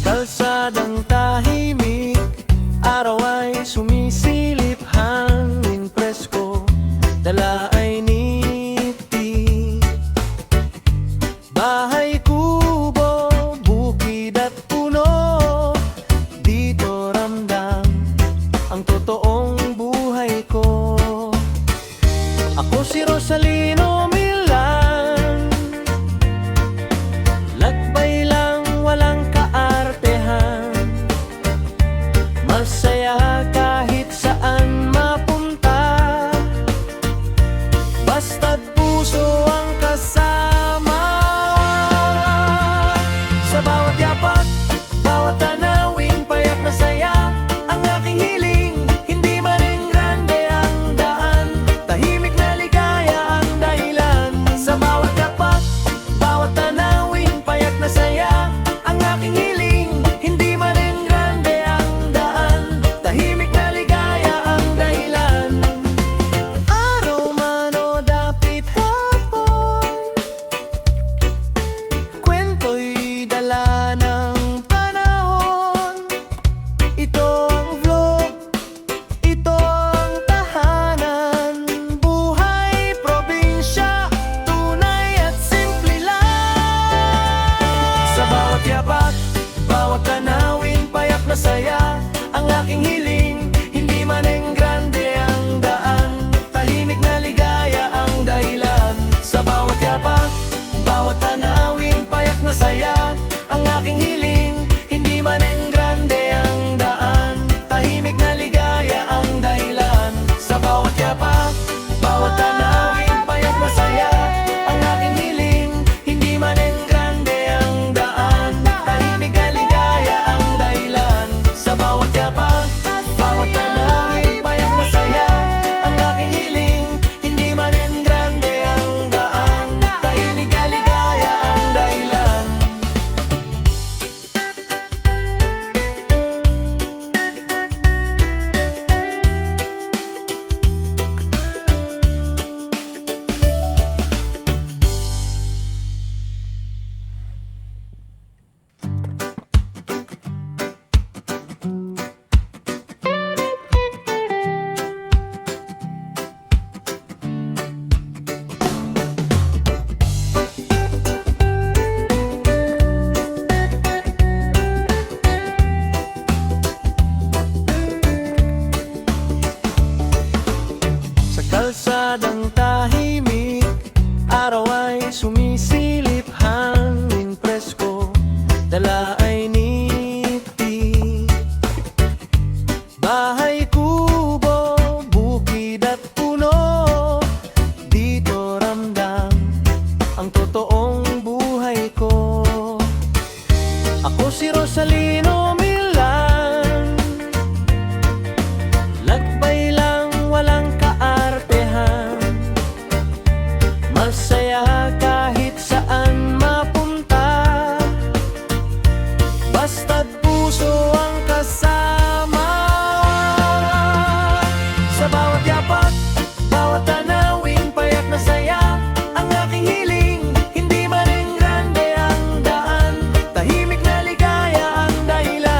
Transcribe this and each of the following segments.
Kalsadang tahimik, araw ay sumisilip, hangin presko, dala ay niti. Bahay, kubo, bukid at puno, dito ramdam ang totoong buhay ko. Ako si Rosalino Milan, lakbay lang walang masaya kahit saan mapunta, basta't puso ang kasama. Sa bawat yapak, bawat tanawin, payak na saya ang aking hiling. Hindi man rin grande ang daan, tahimik na ligaya ang dahilan. Sa bawat yapak, bawat tanawin, payak na saya ang aking hiling. Hindi man rin bawat tanawin, payak na saya ang aking hiling. Hindi man rin grande ang daan, tahimik na ligaya ang dahilan. Sa bawat yapak, bawat tanawin, payak na saya ang aking hiling. Hindi man rin grande ang daan, tahimik na ligaya ang dahilan. Sa bawat yapak, bawat tanawin, payak na saya ang aking hiling. Hindi man rin grande ang daan, tahimik na ligaya ang dahilan. Sa bawat yapak, bawat tanawin, payak na saya ang aking hiling. Hindi man rin grande ang daan, tahimik na ligaya ang dahilan. Kalsadang tahimik, araw ay sumisilip, hangin presko, dala ay niti. Bahay, kubo, bukid at puno, dito ramdam ang totoong buhay ko. Ako si Rosalino Milan, lakbay lang walang masaya kahit saan mapunta, basta't puso ang kasama. Sa bawat yapak, bawat tanawin, payak na saya ang aking hiling. Hindi man rin grande ang daan, tahimik na ligaya ang dahilan.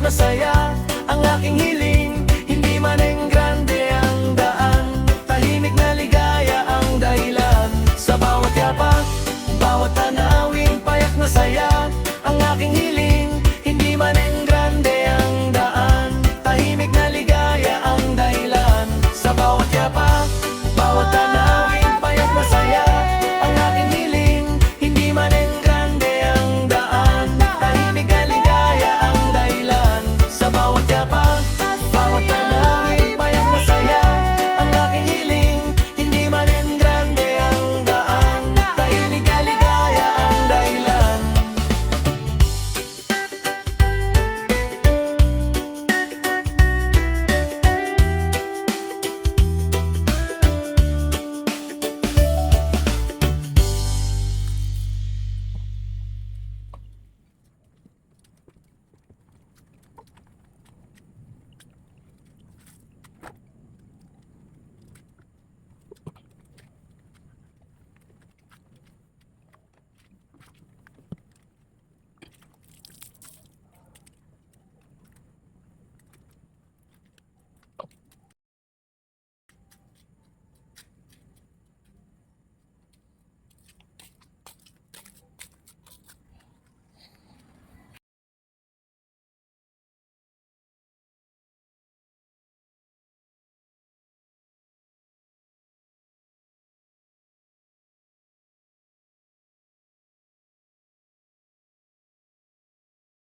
na saya. Ang aking hiling, hindi man enggrande ang daan. Tahimik na ligaya ang dahilan. Sa bawat yapak, bawat tanawin, payak na saya.